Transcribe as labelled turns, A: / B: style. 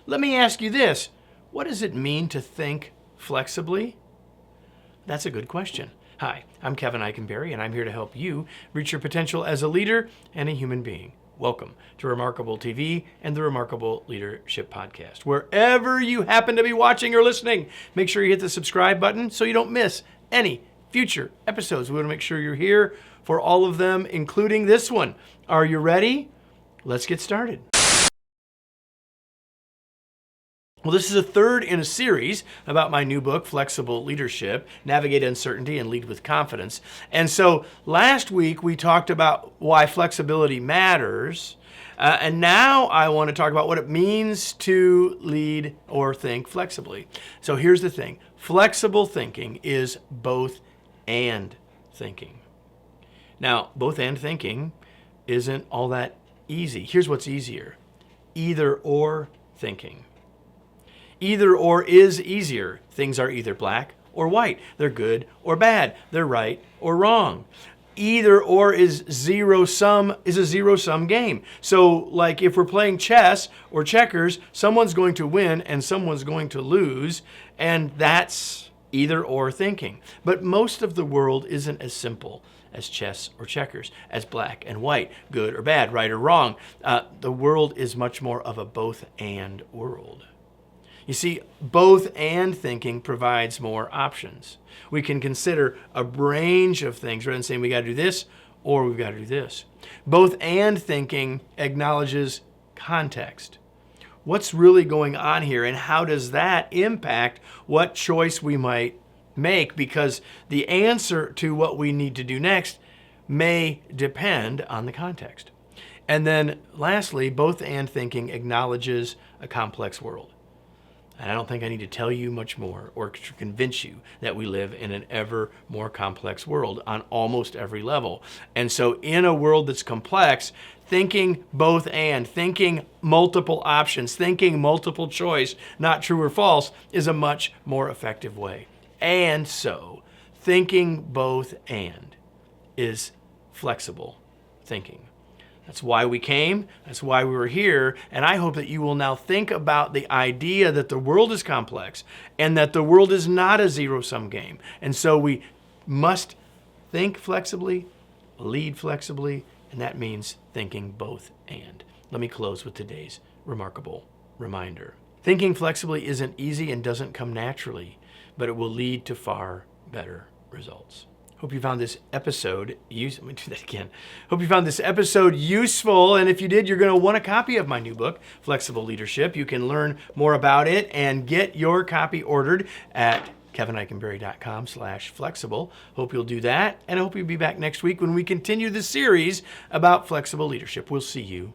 A: Let me ask you this. What does it mean to think flexibly? That's a good question. Hi, I'm Kevin Eikenberry, and I'm here to help you reach your potential as a leader and a human being. Welcome to Remarkable TV and the Remarkable Leadership Podcast. Wherever you happen to be watching or listening, make sure you hit the subscribe button so you don't miss any future episodes. We want to make sure you're here for all of them, including this one. Are you ready? Let's get started. Well, this is a third in a series about my new book, Flexible Leadership, Navigate Uncertainty and Lead with Confidence. And so last week we talked about why flexibility matters. And now I want to talk about what it means to lead or think flexibly. So here's the thing. Flexible thinking is both and thinking. Now, both and thinking isn't all that easy. Here's what's easier. Either or thinking. Either or is easier. Things are either black or white. They're good or bad. They're right or wrong. Either or is a zero-sum game. So like if we're playing chess or checkers, someone's going to win and someone's going to lose, and that's either or thinking. But most of the world isn't as simple as chess or checkers, as black and white, good or bad, right or wrong. The world is much more of a both and world. You see, both and thinking provides more options. We can consider a range of things rather than saying we got to do this or we've got to do this. Both and thinking acknowledges context. What's really going on here, and how does that impact what choice we might make? Because the answer to what we need to do next may depend on the context. And then lastly, both and thinking acknowledges a complex world. And I don't think I need to tell you much more or to convince you that we live in an ever more complex world on almost every level. And so in a world that's complex, thinking both and, thinking multiple options, thinking multiple choice, not true or false, is a much more effective way. And so thinking both and is flexible thinking. That's why we came. That's why we were here. And I hope that you will now think about the idea that the world is complex and that the world is not a zero-sum game. And so we must think flexibly, lead flexibly, and that means thinking both and. Let me close with today's remarkable reminder. Thinking flexibly isn't easy and doesn't come naturally, but it will lead to far better results. Hope you found this episode useful. Hope you found this episode useful. And if you did, you're going to want a copy of my new book, Flexible Leadership. You can learn more about it and get your copy ordered at kevineikenberry.com/flexible. Hope you'll do that. And I hope you'll be back next week when we continue the series about flexible leadership. We'll see you